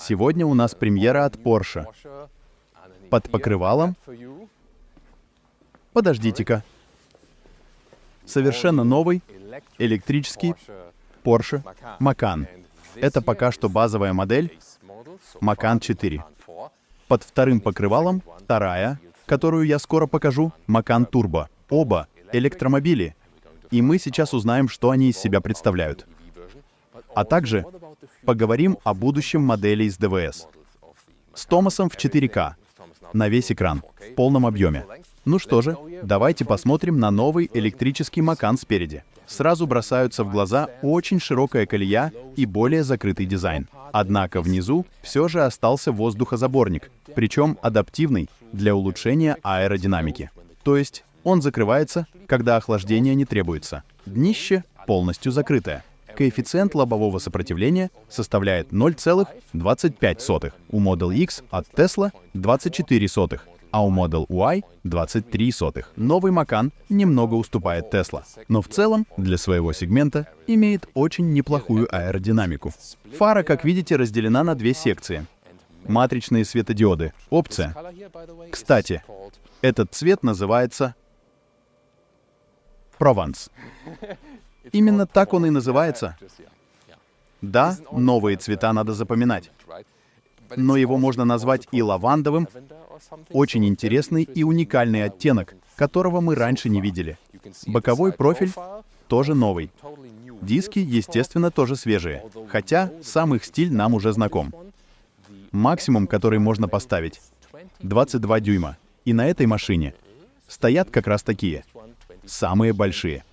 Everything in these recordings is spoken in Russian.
Сегодня у нас премьера от Porsche. Под покрывалом... Подождите-ка. Совершенно новый электрический Porsche Macan. Это пока что базовая модель Macan 4. Под вторым покрывалом вторая, которую я скоро покажу, Macan Turbo. Оба электромобили. И мы сейчас узнаем, что они из себя представляют. А также поговорим о будущем моделей с ДВС. С Томасом в 4К, на весь экран, в полном объеме. Ну что же, давайте посмотрим на новый электрический Macan спереди. Сразу бросаются в глаза очень широкая колея и более закрытый дизайн. Однако внизу все же остался воздухозаборник, причем адаптивный для улучшения аэродинамики. То есть он закрывается, когда охлаждение не требуется. Днище полностью закрытое. Коэффициент лобового сопротивления составляет 0,25. У Model X от Tesla 24, а у Model Y 23. Новый Macan немного уступает Tesla, но в целом для своего сегмента имеет очень неплохую аэродинамику. Фара, как видите, разделена на две секции. Матричные светодиоды. Опция. Кстати, этот цвет называется Прованс. Именно так он и называется. Да, новые цвета надо запоминать. Но его можно назвать и лавандовым. Очень интересный и уникальный оттенок, которого мы раньше не видели. Боковой профиль тоже новый. Диски, естественно, тоже свежие, хотя сам их стиль нам уже знаком. Максимум, который можно поставить, 22 дюйма. И на этой машине стоят как раз такие, самые большие.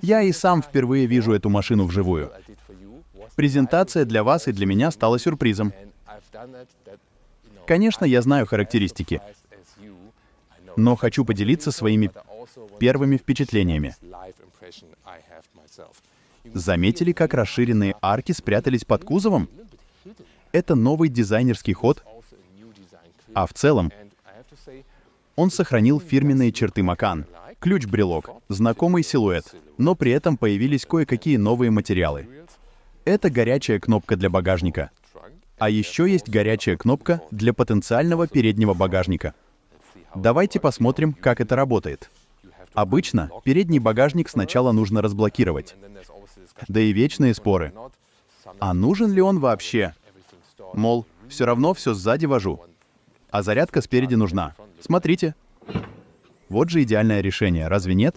Я и сам впервые вижу эту машину вживую. Презентация для вас и для меня стала сюрпризом. Конечно, я знаю характеристики, но хочу поделиться своими первыми впечатлениями. Заметили, как расширенные арки спрятались под кузовом? Это новый дизайнерский ход, а в целом он сохранил фирменные черты Macan. Ключ-брелок, знакомый силуэт, но при этом появились кое-какие новые материалы. Это горячая кнопка для багажника. А еще есть горячая кнопка для потенциального переднего багажника. Давайте посмотрим, как это работает. Обычно передний багажник сначала нужно разблокировать. Да и вечные споры. А нужен ли он вообще? Мол, все равно все сзади вожу. А зарядка спереди нужна. Смотрите. Вот же идеальное решение, разве нет?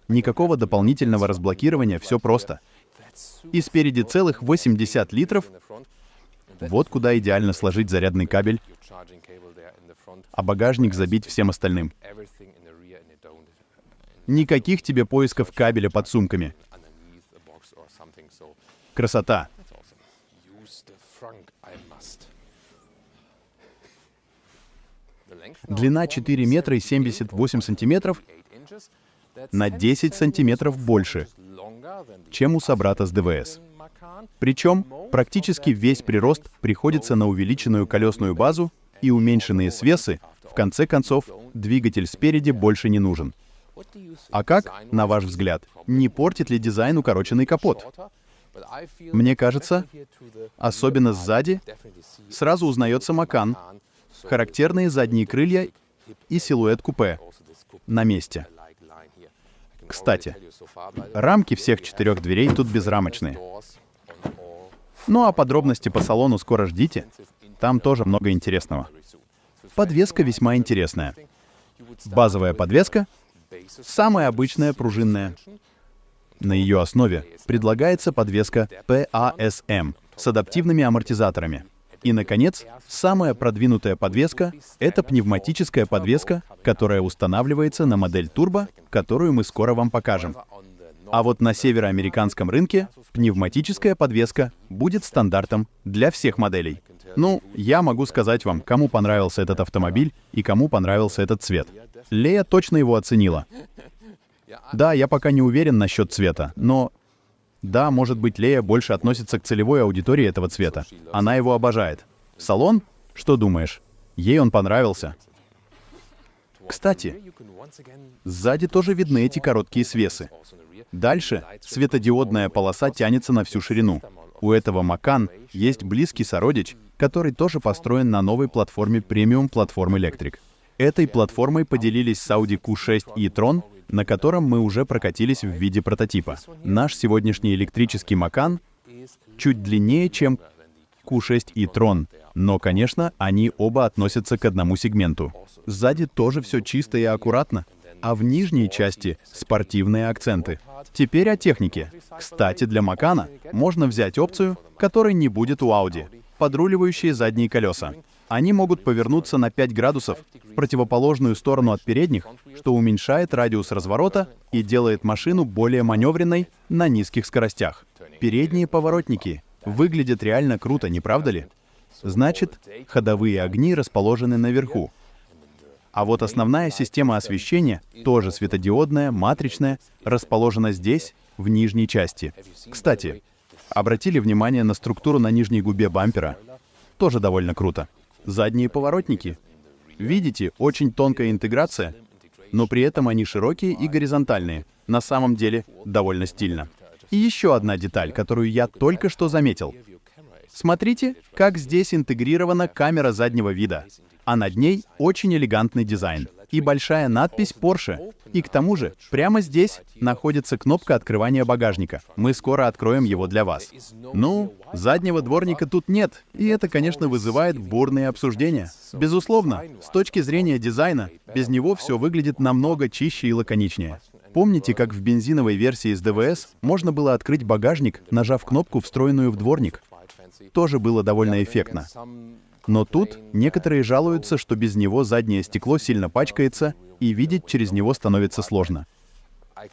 Никакого дополнительного разблокирования, все просто. И спереди целых 80 литров. Вот куда идеально сложить зарядный кабель, а багажник забить всем остальным. Никаких тебе поисков кабеля под сумками. Красота. Длина 4 метра и 78 сантиметров, на 10 сантиметров больше, чем у собрата с ДВС. Причем практически весь прирост приходится на увеличенную колесную базу и уменьшенные свесы. В конце концов, двигатель спереди больше не нужен. А как, на ваш взгляд, не портит ли дизайн укороченный капот? Мне кажется, особенно сзади, сразу узнается Macan. Характерные задние крылья и силуэт купе на месте. Кстати, рамки всех 4 дверей тут безрамочные. Ну а подробности по салону скоро ждите. Там тоже много интересного. Подвеска весьма интересная. Базовая подвеска, самая обычная пружинная. На ее основе предлагается подвеска PASM с адаптивными амортизаторами. И, наконец, самая продвинутая подвеска — это пневматическая подвеска, которая устанавливается на модель Turbo, которую мы скоро вам покажем. А вот на североамериканском рынке пневматическая подвеска будет стандартом для всех моделей. Ну, я могу сказать вам, кому понравился этот автомобиль и кому понравился этот цвет. Лея точно его оценила. Да, я пока не уверен насчет цвета, но... Да, может быть, Лея больше относится к целевой аудитории этого цвета. Она его обожает. Салон? Что думаешь? Ей он понравился. Кстати, сзади тоже видны эти короткие свесы. Дальше светодиодная полоса тянется на всю ширину. У этого Macan есть близкий сородич, который тоже построен на новой платформе Premium Platform Electric. Этой платформой поделились с Audi Q6 e-tron, на котором мы уже прокатились в виде прототипа. Наш сегодняшний электрический Macan чуть длиннее, чем Q6 e-tron, но, конечно, они оба относятся к одному сегменту. Сзади тоже все чисто и аккуратно, а в нижней части спортивные акценты. Теперь о технике. Кстати, для Macan можно взять опцию, которой не будет у Audi — подруливающие задние колеса. Они могут повернуться на 5 градусов в противоположную сторону от передних, что уменьшает радиус разворота и делает машину более маневренной на низких скоростях. Передние поворотники выглядят реально круто, не правда ли? Значит, ходовые огни расположены наверху. А вот основная система освещения, тоже светодиодная, матричная, расположена здесь, в нижней части. Кстати, обратили внимание на структуру на нижней губе бампера? Тоже довольно круто. Задние поворотники. Видите, очень тонкая интеграция, но при этом они широкие и горизонтальные. На самом деле, довольно стильно. И еще одна деталь, которую я только что заметил. Смотрите, как здесь интегрирована камера заднего вида, а над ней очень элегантный дизайн и большая надпись Porsche. И к тому же, прямо здесь находится кнопка открывания багажника. Мы скоро откроем его для вас. Ну, заднего дворника тут нет, и это, конечно, вызывает бурные обсуждения. Безусловно, с точки зрения дизайна, без него все выглядит намного чище и лаконичнее. Помните, как в бензиновой версии с ДВС можно было открыть багажник, нажав кнопку, встроенную в дворник? Тоже было довольно эффектно. Но тут некоторые жалуются, что без него заднее стекло сильно пачкается, и видеть через него становится сложно.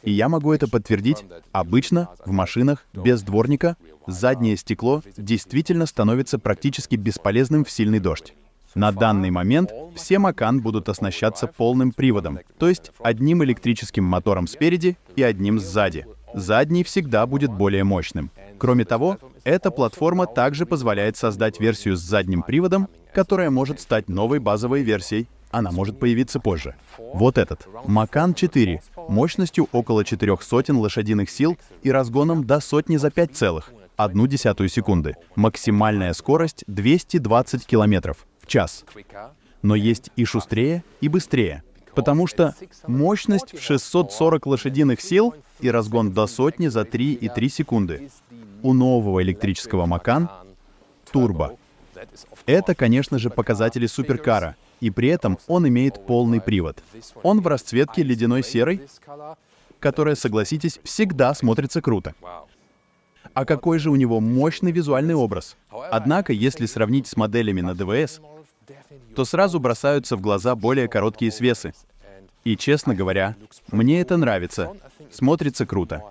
И я могу это подтвердить. Обычно в машинах без дворника заднее стекло действительно становится практически бесполезным в сильный дождь. На данный момент все Macan будут оснащаться полным приводом, то есть одним электрическим мотором спереди и одним сзади. Задний всегда будет более мощным. Кроме того, эта платформа также позволяет создать версию с задним приводом, которая может стать новой базовой версией. Она может появиться позже. Вот этот. Macan 4. Мощностью около 400 лошадиных сил и разгоном до сотни за 5,1 секунды. Максимальная скорость 220 км в час. Но есть и шустрее, и быстрее. Потому что мощность в 640 лошадиных сил и разгон до сотни за 3,3 секунды. У нового электрического Macan турбо. Это, конечно же, показатели суперкара, и при этом он имеет полный привод. Он в расцветке ледяной серой, которая, согласитесь, всегда смотрится круто. А какой же у него мощный визуальный образ. Однако, если сравнить с моделями на ДВС, то сразу бросаются в глаза более короткие свесы. И, честно говоря, мне это нравится. Смотрится круто.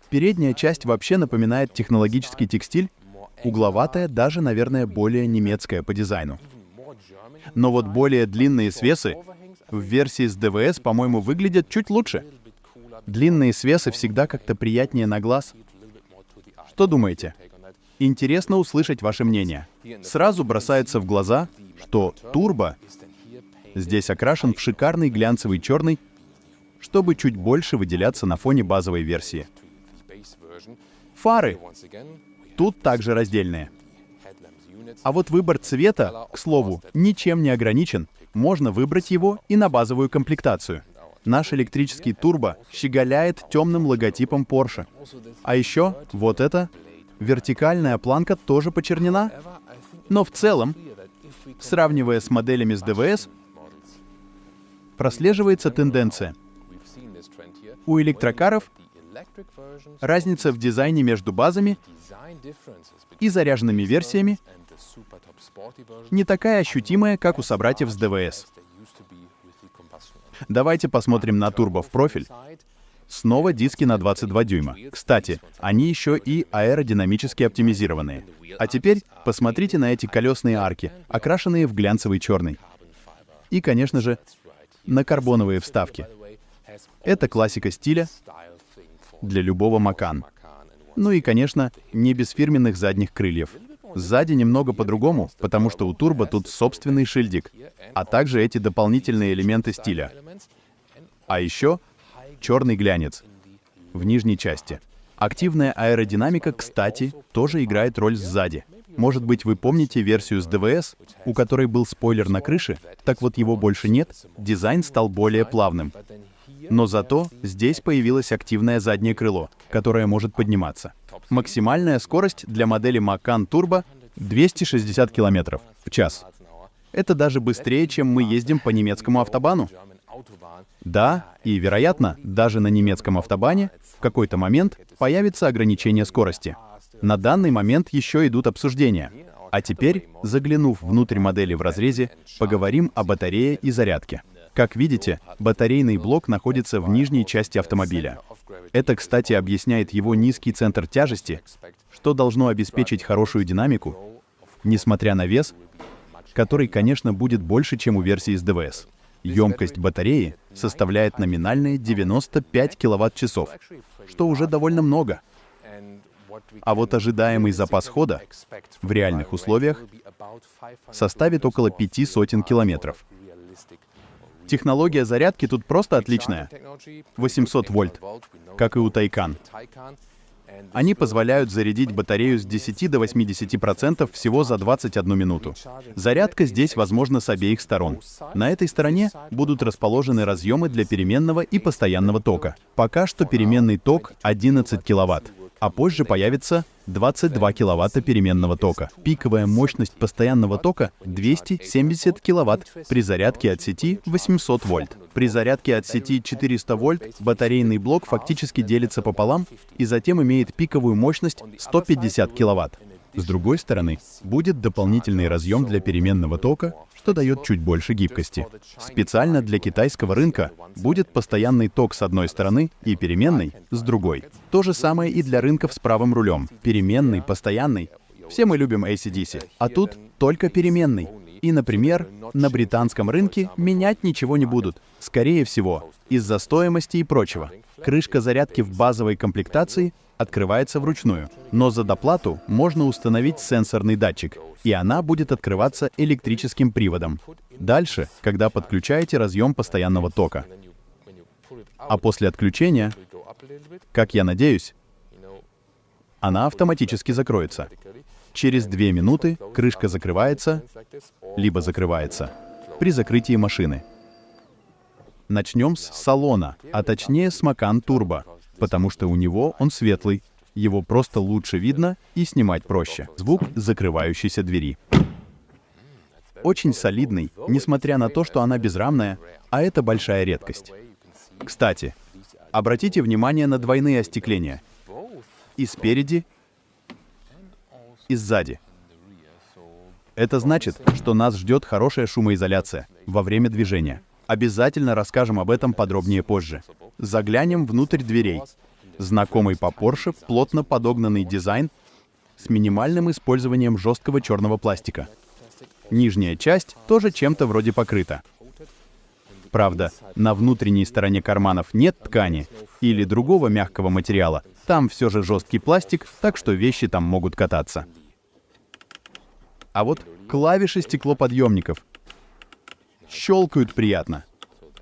Передняя часть вообще напоминает технологический текстиль, угловатая, даже, наверное, более немецкая по дизайну. Но вот более длинные свесы в версии с ДВС, по-моему, выглядят чуть лучше. Длинные свесы всегда как-то приятнее на глаз. Что думаете? Интересно услышать ваше мнение. Сразу бросается в глаза, что турбо здесь окрашен в шикарный глянцевый черный, чтобы чуть больше выделяться на фоне базовой версии. Фары тут также раздельные. А вот выбор цвета, к слову, ничем не ограничен. Можно выбрать его и на базовую комплектацию. Наш электрический турбо щеголяет темным логотипом Porsche. А еще вот эта вертикальная планка тоже почернена. Но в целом, сравнивая с моделями с ДВС, прослеживается тенденция. У электрокаров разница в дизайне между базами и заряженными версиями не такая ощутимая, как у собратьев с ДВС. Давайте посмотрим на турбо в профиль. Снова диски на 22 дюйма. Кстати, они еще и аэродинамически оптимизированные. А теперь посмотрите на эти колесные арки, окрашенные в глянцевый черный. И, конечно же, на карбоновые вставки. Это классика стиля для любого Macan. Ну и, конечно, не без фирменных задних крыльев. Сзади немного по-другому, потому что у турбо тут собственный шильдик, а также эти дополнительные элементы стиля. А еще черный глянец в нижней части. Активная аэродинамика, кстати, тоже играет роль сзади. Может быть, вы помните версию с ДВС, у которой был спойлер на крыше? Так вот, его больше нет, дизайн стал более плавным. Но зато здесь появилось активное заднее крыло, которое может подниматься. Максимальная скорость для модели Macan Turbo — 260 км в час. Это даже быстрее, чем мы ездим по немецкому автобану. Да, и, вероятно, даже на немецком автобане в какой-то момент появится ограничение скорости. На данный момент еще идут обсуждения. А теперь, заглянув внутрь модели в разрезе, поговорим о батарее и зарядке. Как видите, батарейный блок находится в нижней части автомобиля. Это, кстати, объясняет его низкий центр тяжести, что должно обеспечить хорошую динамику, несмотря на вес, который, конечно, будет больше, чем у версии с ДВС. Емкость батареи составляет номинальные 95 киловатт-часов, что уже довольно много. А вот ожидаемый запас хода в реальных условиях составит около 500 километров. Технология зарядки тут просто отличная. 800 вольт, как и у Taycan. Они позволяют зарядить батарею с 10 до 80% всего за 21 минуту. Зарядка здесь возможна с обеих сторон. На этой стороне будут расположены разъемы для переменного и постоянного тока. Пока что переменный ток 11 киловатт, а позже появится 22 киловатта переменного тока. Пиковая мощность постоянного тока 270 киловатт, при зарядке от сети 800 вольт. При зарядке от сети 400 вольт батарейный блок фактически делится пополам и затем имеет пиковую мощность 150 киловатт. С другой стороны, будет дополнительный разъем для переменного тока, что дает чуть больше гибкости. Специально для китайского рынка будет постоянный ток с одной стороны и переменный с другой. То же самое и для рынков с правым рулем. Переменный, постоянный. Все мы любим AC/DC, а тут только переменный. И, например, на британском рынке менять ничего не будут. Скорее всего, из-за стоимости и прочего. Крышка зарядки в базовой комплектации открывается вручную, но за доплату можно установить сенсорный датчик, и она будет открываться электрическим приводом. Дальше, когда подключаете разъем постоянного тока. А после отключения, как я надеюсь, она автоматически закроется. Через 2 минуты крышка закрывается, либо закрывается, при закрытии машины. Начнем с салона, а точнее с Macan Turbo, потому что у него он светлый, его просто лучше видно и снимать проще. Звук закрывающейся двери. Очень солидный, несмотря на то, что она безрамная, а это большая редкость. Кстати, обратите внимание на двойные остекления. И спереди, и сзади. Это значит, что нас ждет хорошая шумоизоляция во время движения. Обязательно расскажем об этом подробнее позже. Заглянем внутрь дверей. Знакомый по Porsche плотно подогнанный дизайн с минимальным использованием жесткого черного пластика. Нижняя часть тоже чем-то вроде покрыта. Правда, на внутренней стороне карманов нет ткани или другого мягкого материала. Там все же жесткий пластик, так что вещи там могут кататься. А вот клавиши стеклоподъемников щелкают приятно.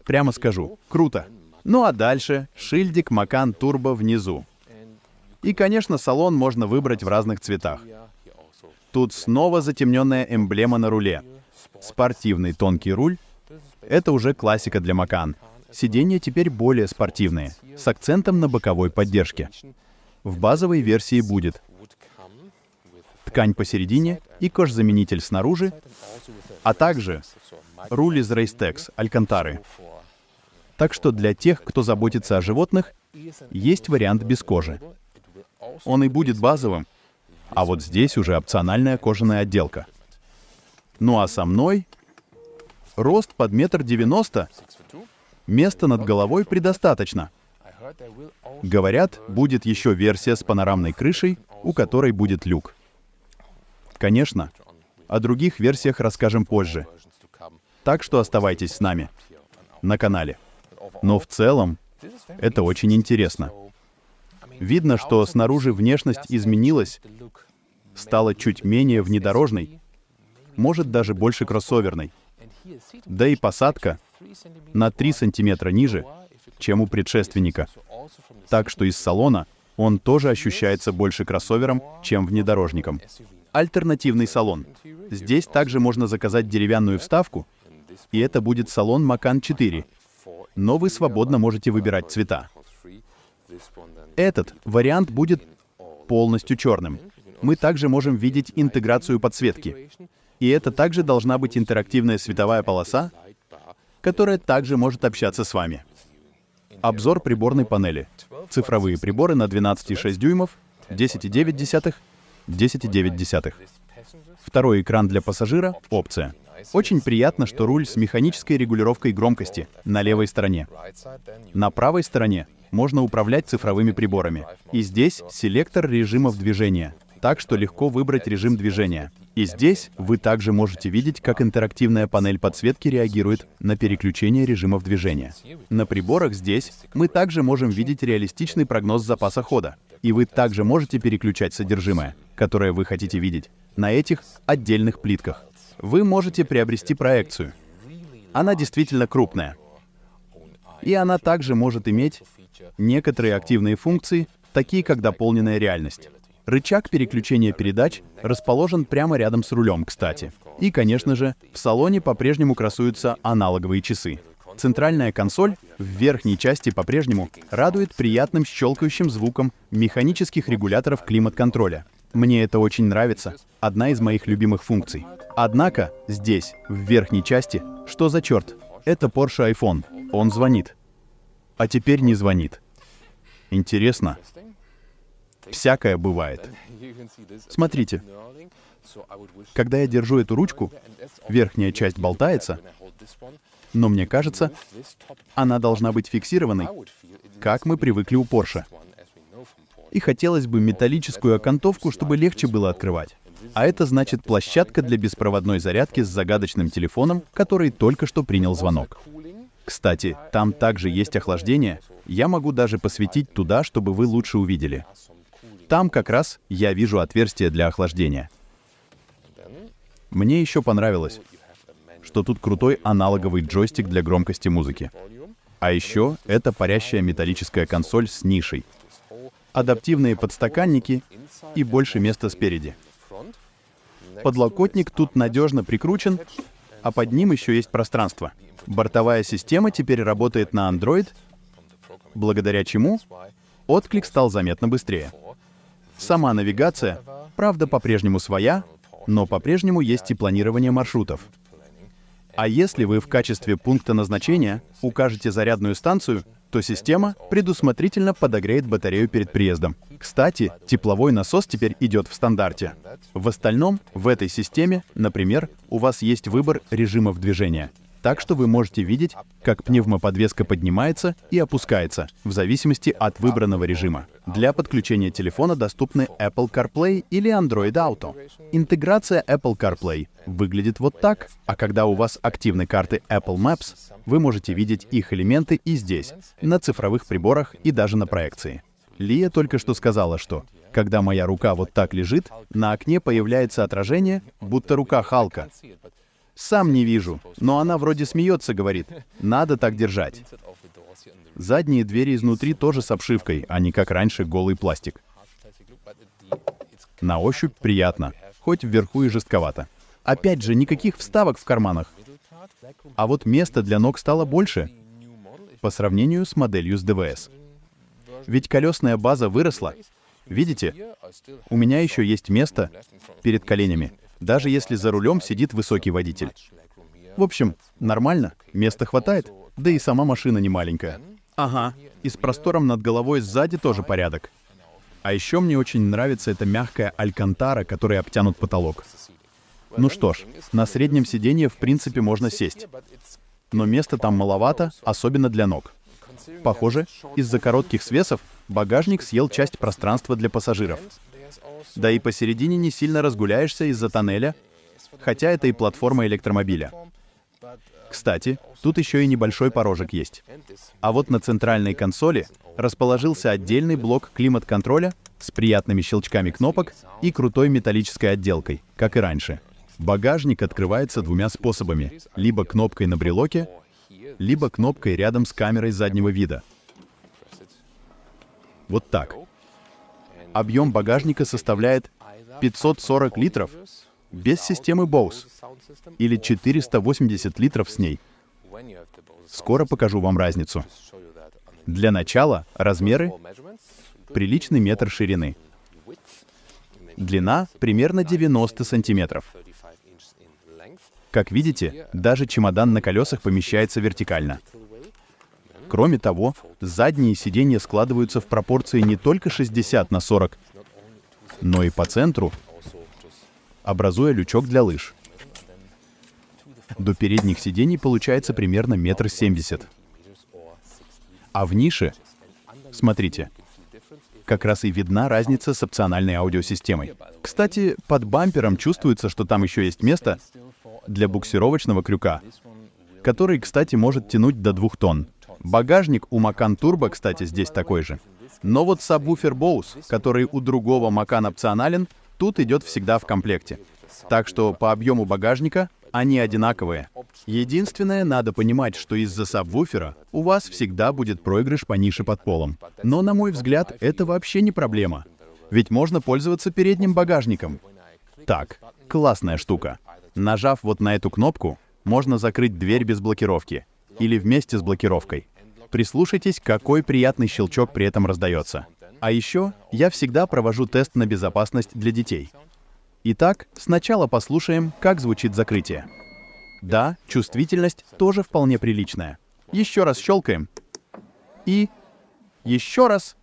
Прямо скажу, круто. Ну а дальше шильдик Macan Turbo внизу. И, конечно, салон можно выбрать в разных цветах. Тут снова затемненная эмблема на руле. Спортивный тонкий руль. Это уже классика для Macan. Сиденья теперь более спортивные, с акцентом на боковой поддержке. В базовой версии будет ткань посередине и кожзаменитель снаружи, а также руль из Race-Tex Алькантары. Так что для тех, кто заботится о животных, есть вариант без кожи. Он и будет базовым, а вот здесь уже опциональная кожаная отделка. Ну а со мной рост под 1,90 м, места над головой предостаточно. Говорят, будет еще версия с панорамной крышей, у которой будет люк. Конечно, о других версиях расскажем позже. Так что оставайтесь с нами на канале. Но в целом это очень интересно. Видно, что снаружи внешность изменилась, стала чуть менее внедорожной, может даже больше кроссоверной. Да и посадка на 3 сантиметра ниже, чем у предшественника. Так что из салона Он тоже ощущается больше кроссовером, чем внедорожником. Альтернативный салон. Здесь также можно заказать деревянную вставку, и это будет салон Macan 4. Но вы свободно можете выбирать цвета. Этот вариант будет полностью черным. Мы также можем видеть интеграцию подсветки. И это также должна быть интерактивная световая полоса, которая также может общаться с вами. Обзор приборной панели. Цифровые приборы на 12,6 дюймов, 10,9, 10,9. Второй экран для пассажира — опция. Очень приятно, что руль с механической регулировкой громкости на левой стороне. На правой стороне можно управлять цифровыми приборами. И здесь селектор режимов движения, так что легко выбрать режим движения. И здесь вы также можете видеть, как интерактивная панель подсветки реагирует на переключение режимов движения. На приборах здесь мы также можем видеть реалистичный прогноз запаса хода. И вы также можете переключать содержимое, которое вы хотите видеть, на этих отдельных плитках. Вы можете приобрести проекцию. Она действительно крупная. И она также может иметь некоторые активные функции, такие как дополненная реальность. Рычаг переключения передач расположен прямо рядом с рулем, кстати. И, конечно же, в салоне по-прежнему красуются аналоговые часы. Центральная консоль в верхней части по-прежнему радует приятным щелкающим звуком механических регуляторов климат-контроля. Мне это очень нравится, одна из моих любимых функций. Однако здесь, в верхней части, что за черт? Это Porsche iPhone. Он звонит. А теперь не звонит. Интересно. Всякое бывает. Смотрите. Когда я держу эту ручку, верхняя часть болтается, но мне кажется, она должна быть фиксированной, как мы привыкли у Porsche. И хотелось бы металлическую окантовку, чтобы легче было открывать. А это значит площадка для беспроводной зарядки с загадочным телефоном, который только что принял звонок. Кстати, там также есть охлаждение. Я могу даже посветить туда, чтобы вы лучше увидели. Там как раз я вижу отверстие для охлаждения. Мне еще понравилось, что тут крутой аналоговый джойстик для громкости музыки. А еще это парящая металлическая консоль с нишей, адаптивные подстаканники и больше места спереди. Подлокотник тут надежно прикручен, а под ним еще есть пространство. Бортовая система теперь работает на Android, благодаря чему отклик стал заметно быстрее. Сама навигация, правда, по-прежнему своя, но по-прежнему есть и планирование маршрутов. А если вы в качестве пункта назначения укажете зарядную станцию, то система предусмотрительно подогреет батарею перед приездом. Кстати, тепловой насос теперь идет в стандарте. В остальном, в этой системе, например, у вас есть выбор режимов движения. Так что вы можете видеть, как пневмоподвеска поднимается и опускается, в зависимости от выбранного режима. Для подключения телефона доступны Apple CarPlay или Android Auto. Интеграция Apple CarPlay выглядит вот так, а когда у вас активны карты Apple Maps, вы можете видеть их элементы и здесь, на цифровых приборах и даже на проекции. Лия только что сказала, что, когда моя рука вот так лежит, на окне появляется отражение, будто рука Халка. Сам не вижу, но она вроде смеется, говорит. Надо так держать. Задние двери изнутри тоже с обшивкой, а не как раньше голый пластик. На ощупь приятно, хоть вверху и жестковато. Опять же, никаких вставок в карманах. А вот места для ног стало больше по сравнению с моделью с ДВС. Ведь колесная база выросла. Видите? У меня еще есть место перед коленями, даже если за рулем сидит высокий водитель. В общем, нормально, места хватает, да и сама машина не маленькая. Ага, и с простором над головой сзади тоже порядок. А еще мне очень нравится эта мягкая алькантара, которой обтянут потолок. Ну что ж, на среднем сиденье в принципе можно сесть. Но места там маловато, особенно для ног. Похоже, из-за коротких свесов багажник съел часть пространства для пассажиров. Да и посередине не сильно разгуляешься из-за тоннеля, хотя это и платформа электромобиля. Кстати, тут еще и небольшой порожек есть. А вот на центральной консоли расположился отдельный блок климат-контроля с приятными щелчками кнопок и крутой металлической отделкой, как и раньше. Багажник открывается двумя способами: либо кнопкой на брелоке, либо кнопкой рядом с камерой заднего вида. Вот так. Объем багажника составляет 540 литров без системы Bose или 480 литров с ней. Скоро покажу вам разницу. Для начала размеры — приличный метр ширины. Длина примерно 90 сантиметров. Как видите, даже чемодан на колесах помещается вертикально. Кроме того, задние сиденья складываются в пропорции не только 60/40, но и по центру, образуя лючок для лыж. До передних сидений получается примерно 1,70 м. А в нише, смотрите, как раз и видна разница с опциональной аудиосистемой. Кстати, под бампером чувствуется, что там еще есть место для буксировочного крюка, который, кстати, может тянуть до 2 тонн. Багажник у Macan Turbo, кстати, здесь такой же. Но вот сабвуфер Bose, который у другого Macan опционален, тут идет всегда в комплекте. Так что по объему багажника они одинаковые. Единственное, надо понимать, что из-за сабвуфера у вас всегда будет проигрыш по нише под полом. Но, на мой взгляд, это вообще не проблема. Ведь можно пользоваться передним багажником. Так, классная штука. Нажав вот на эту кнопку, можно закрыть дверь без блокировки. Или вместе с блокировкой. Прислушайтесь, какой приятный щелчок при этом раздается. А еще я всегда провожу тест на безопасность для детей. Итак, сначала послушаем, как звучит закрытие. Да, чувствительность тоже вполне приличная. Еще раз щелкаем. И еще раз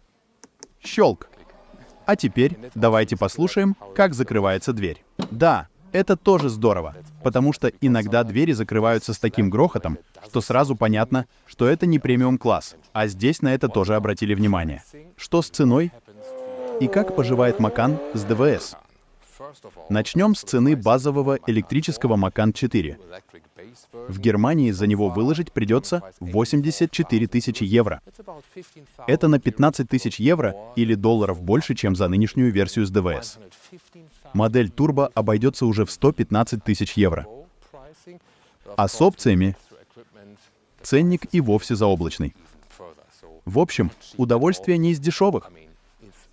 щелк. А теперь давайте послушаем, как закрывается дверь. Да, это тоже здорово, потому что иногда двери закрываются с таким грохотом, что сразу понятно, что это не премиум-класс. А здесь на это тоже обратили внимание. Что с ценой? И как поживает Macan с ДВС? Начнем с цены базового электрического Macan 4. В Германии за него выложить придется 84 тысячи евро. Это на 15 тысяч евро или долларов больше, чем за нынешнюю версию с ДВС. Модель Turbo обойдется уже в 115 тысяч евро. А с опциями ценник и вовсе заоблачный. В общем, удовольствие не из дешевых.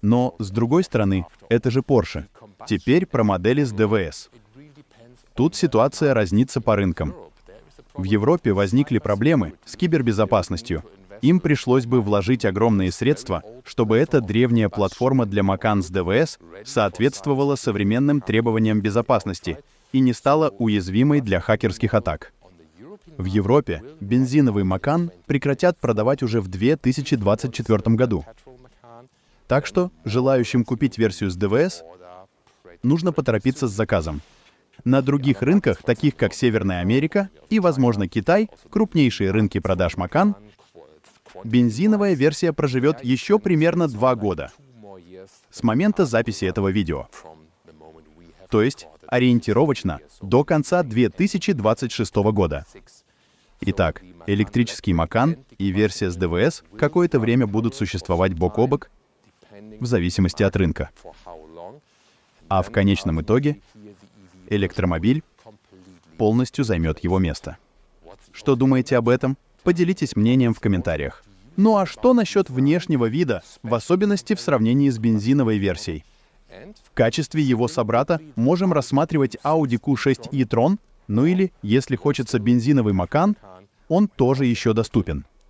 Но, с другой стороны, это же Porsche. Теперь про модели с ДВС. Тут ситуация разнится по рынкам. В Европе возникли проблемы с кибербезопасностью. Им пришлось бы вложить огромные средства, чтобы эта древняя платформа для Macan с ДВС соответствовала современным требованиям безопасности и не стала уязвимой для хакерских атак. В Европе бензиновый Macan прекратят продавать уже в 2024 году. Так что желающим купить версию с ДВС нужно поторопиться с заказом. На других рынках, таких как Северная Америка и, возможно, Китай, крупнейшие рынки продаж Macan, бензиновая версия проживет еще примерно 2 года с момента записи этого видео. То есть ориентировочно до конца 2026 года. Итак, электрический Macan и версия с ДВС какое-то время будут существовать бок о бок в зависимости от рынка. А в конечном итоге электромобиль полностью займет его место. Что думаете об этом? Поделитесь мнением в комментариях. Ну а что насчет внешнего вида, в особенности в сравнении с бензиновой версией? В качестве его собрата можем рассматривать Audi Q6 e-tron, ну или, если хочется бензиновый Macan, он тоже еще доступен.